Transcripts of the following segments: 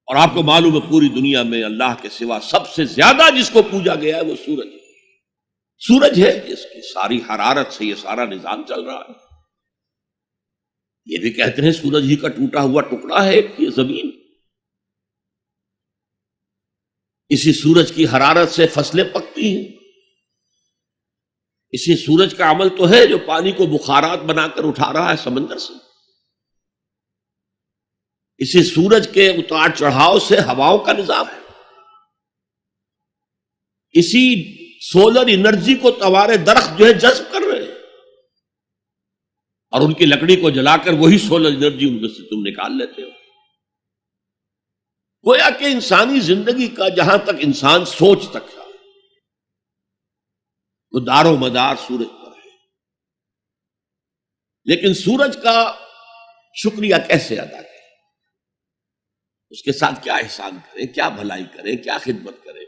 اور آپ کو معلوم ہے پوری دنیا میں اللہ کے سوا سب سے زیادہ جس کو پوجا گیا ہے وہ سورج ہے. سورج ہے جس کی ساری حرارت سے یہ سارا نظام چل رہا ہے. یہ بھی کہتے ہیں سورج ہی کا ٹوٹا ہوا ٹکڑا ہے یہ زمین. اسی سورج کی حرارت سے فصلیں پکتی ہیں. اسی سورج کا عمل تو ہے جو پانی کو بخارات بنا کر اٹھا رہا ہے سمندر سے. اسی سورج کے اتار چڑھاؤ سے ہواؤں کا نظام ہے. اسی سولر انرجی کو توارے درخت جو ہے جذب کر رہے ہیں اور ان کی لکڑی کو جلا کر وہی سولر انرجی ان میں سے تم نکال لیتے ہو. گویا کہ انسانی زندگی کا جہاں تک انسان سوچ تک ہے وہ دار و مدار سورج پر ہے. لیکن سورج کا شکریہ کیسے ادا کریں؟ اس کے ساتھ کیا احسان کریں، کیا بھلائی کریں، کیا خدمت کریں؟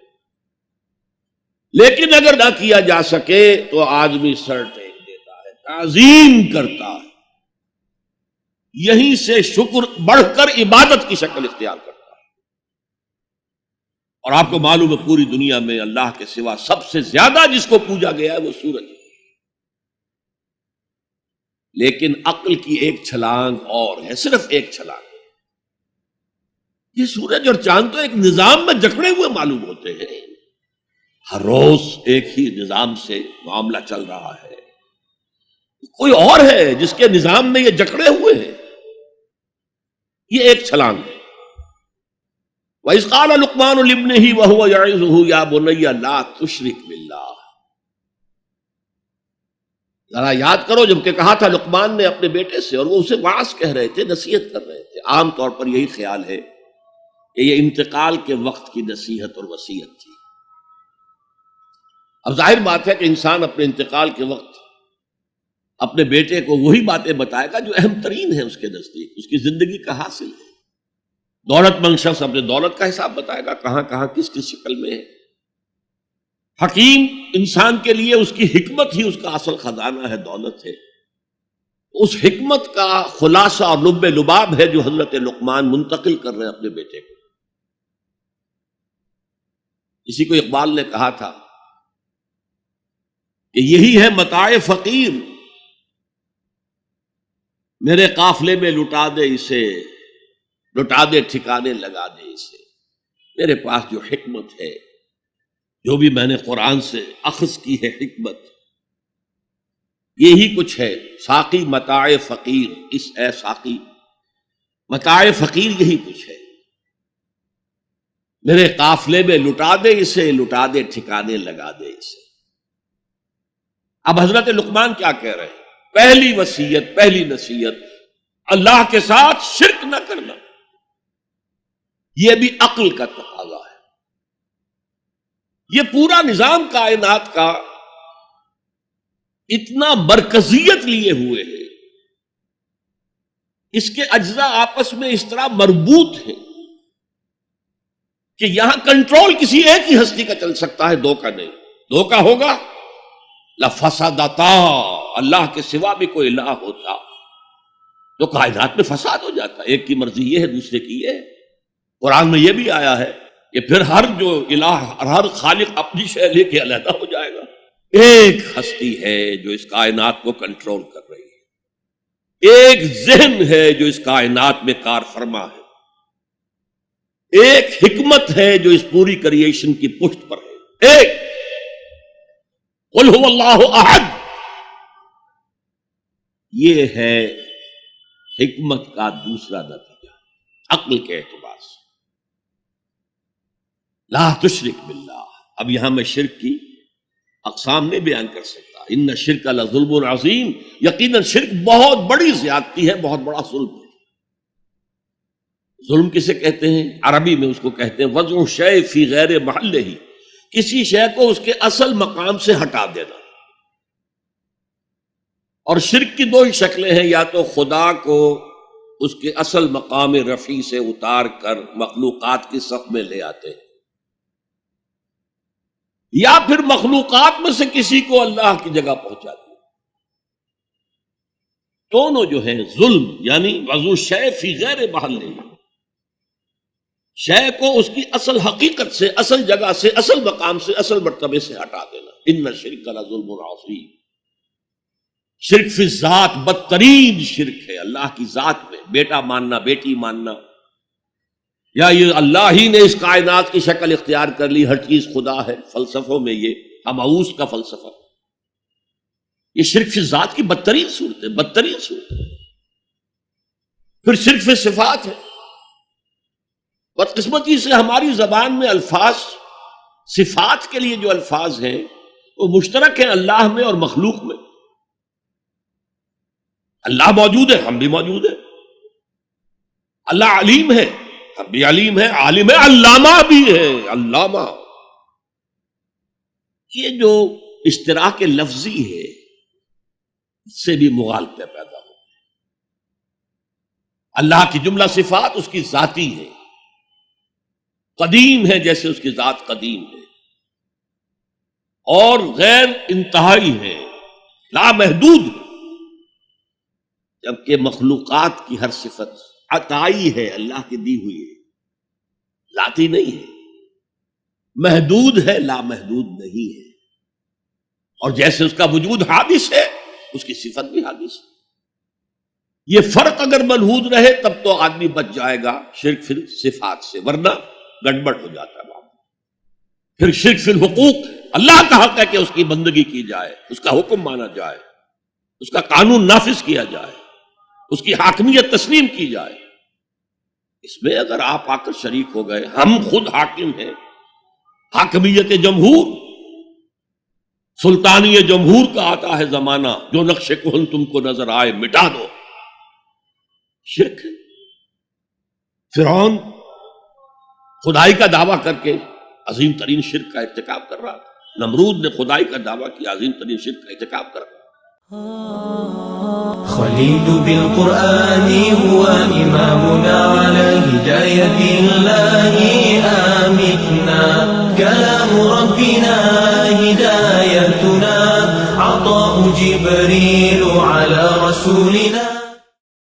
لیکن اگر نہ کیا جا سکے تو آدمی سر ٹیک دیتا ہے، تعظیم کرتا ہے. یہیں سے شکر بڑھ کر عبادت کی شکل اختیار کرتا ہے. اور آپ کو معلوم ہے پوری دنیا میں اللہ کے سوا سب سے زیادہ جس کو پوجا گیا ہے وہ سورج ہے. لیکن عقل کی ایک چھلانگ اور ہے، صرف ایک چھلانگ. یہ سورج اور چاند تو ایک نظام میں جکڑے ہوئے معلوم ہوتے ہیں. ہر روز ایک ہی نظام سے معاملہ چل رہا ہے. کوئی اور ہے جس کے نظام میں یہ جکڑے ہوئے ہیں؟ یہ ایک چھلانگ ہے. وَإِذْ قَالَ لُقْمَانُ لِابْنِهِ وَهُوَ يَعِظُهُ يَا بُنَيَّ لَا تُشْرِكْ بِاللَّهِ. ذرا یاد کرو جب کہ کہا تھا لقمان نے اپنے بیٹے سے، اور وہ اسے واعظ کہہ رہے تھے، نصیحت کر رہے تھے. عام طور پر یہی خیال ہے کہ یہ انتقال کے وقت کی نصیحت اور وصیت تھی. اب ظاہر بات ہے کہ انسان اپنے انتقال کے وقت اپنے بیٹے کو وہی باتیں بتائے گا جو اہم ترین ہے اس کے نزدیک، اس کی زندگی کا حاصل ہے. دولت مند شخص اپنے دولت کا حساب بتائے گا، کہاں کہاں کس کس شکل میں ہے. حکیم انسان کے لیے اس کی حکمت ہی اس کا اصل خزانہ ہے، دولت ہے. اس حکمت کا خلاصہ اور لب لباب ہے جو حضرت لقمان منتقل کر رہے ہیں اپنے بیٹے کو. اسی کو اقبال نے کہا تھا کہ یہی ہے متاع فقیر، میرے قافلے میں لٹا دے اسے، لٹا دے ٹھکانے لگا دے اسے. میرے پاس جو حکمت ہے، جو بھی میں نے قرآن سے اخذ کی ہے حکمت، یہی کچھ ہے. ساقی متاع فقیر، اس اے ساقی متاع فقیر یہی کچھ ہے. میرے قافلے میں لٹا دے اسے، لٹا دے ٹھکانے لگا دے اسے. اب حضرت لقمان کیا کہہ رہے ہیں؟ پہلی وصیت، پہلی نصیحت، اللہ کے ساتھ شرک نہ کرنا. یہ بھی عقل کا تقاضا ہے. یہ پورا نظام کائنات کا اتنا مرکزیت لیے ہوئے ہے، اس کے اجزاء آپس میں اس طرح مربوط ہیں کہ یہاں کنٹرول کسی ایک ہی ہستی کا چل سکتا ہے، دو کا نہیں. دو کا ہوگا لفسدتا، اللہ کے سوا بھی کوئی الہ ہوتا تو کائنات میں فساد ہو جاتا. ایک کی مرضی یہ ہے، دوسرے کی یہ ہے. قرآن میں یہ بھی آیا ہے کہ پھر ہر جو الہ، ہر خالق اپنی شے لے کے علیحدہ ہو جائے گا. ایک ہستی ہے جو اس کائنات کو کنٹرول کر رہی ہے. ایک ذہن ہے جو اس کائنات میں کار فرما ہے. ایک حکمت ہے جو اس پوری کریشن کی پشت پر ہے. ایک قل هو اللہ احد. یہ ہے حکمت کا دوسرا نتیجہ عقل کے اعتبار سے. لا تشرک باللہ. اب یہاں میں شرک کی اقسام نہیں بیان کر سکتا. ان الشرک لظلم عظیم. یقیناً شرک بہت بڑی زیادتی ہے، بہت بڑا ظلم ہے. ظلم کسے کہتے ہیں؟ عربی میں اس کو کہتے ہیں وضع الشیء فی غیر محلہ، کسی شے کو اس کے اصل مقام سے ہٹا دینا. اور شرک کی دو ہی شکلیں ہیں، یا تو خدا کو اس کے اصل مقام رفیع سے اتار کر مخلوقات کی صف میں لے آتے ہیں، یا پھر مخلوقات میں سے کسی کو اللہ کی جگہ پہنچا دیا. دونوں جو ہیں ظلم، یعنی وضع الشیء فی غیر محلہ، شے کو اس کی اصل حقیقت سے، اصل جگہ سے، اصل مقام سے، اصل مرتبے سے ہٹا دینا۔ ان الشرک لظلم عظیم، شرک فی الذات بدترین شرک ہے، اللہ کی ذات میں بیٹا ماننا، بیٹی ماننا، یا یہ اللہ ہی نے اس کائنات کی شکل اختیار کر لی، ہر چیز خدا ہے، فلسفوں میں یہ ہماؤس کا فلسفہ، یہ شرک فی الذات کی بدترین صورت ہے، بدترین صورت ہے۔ پھر شرک فی صفات ہے، بدقسمتی سے ہماری زبان میں الفاظ، صفات کے لیے جو الفاظ ہیں وہ مشترک ہیں اللہ میں اور مخلوق میں۔ اللہ موجود ہے، ہم بھی موجود ہیں، اللہ علیم ہے، ہم بھی علیم ہے، عالم ہے، علامہ بھی ہے، علامہ۔ یہ جو اشتراک لفظی ہے اس سے بھی مغالطے پیدا ہو۔ اللہ کی جملہ صفات اس کی ذاتی ہے، قدیم ہے جیسے اس کی ذات قدیم ہے، اور غیر انتہائی ہے، لامحدود ہے، جبکہ مخلوقات کی ہر صفت عطائی ہے، اللہ کی دی ہوئی ہے، ذاتی نہیں ہے، محدود ہے، لامحدود نہیں ہے۔ اور جیسے اس کا وجود حادث ہے اس کی صفت بھی حادث ہے۔ یہ فرق اگر ملحوظ رہے تب تو آدمی بچ جائے گا شرک فی صفات سے، ورنہ گڑبڑ ہو جاتا ہے معاملہ۔ پھر شرک فی الحقوق، اللہ کا حق ہے کہ اس کی بندگی کی جائے، اس کا حکم مانا جائے، اس کا قانون نافذ کیا جائے، اس کی حاکمیت تسلیم کی جائے۔ اس میں اگر آپ آ کر شریک ہو گئے، ہم خود حاکم ہیں، حاکمیت جمہور، سلطانی جمہور کا آتا ہے زمانہ، جو نقش کہن تم کو نظر آئے مٹا دو، شرک ہے۔ فرعون خدائی کا دعویٰ کر کے عظیم ترین شرک کا ارتکاب کر رہا تھا، نمرود نے خدائی کا دعویٰ کیا، عظیم ترین شرک کا ارتکاب کر رہا تھا۔ خليل بالقرآن هو إمامنا على هداية الله آمتنا، كلام ربنا هدايتنا، عطاء جبريل على رسولنا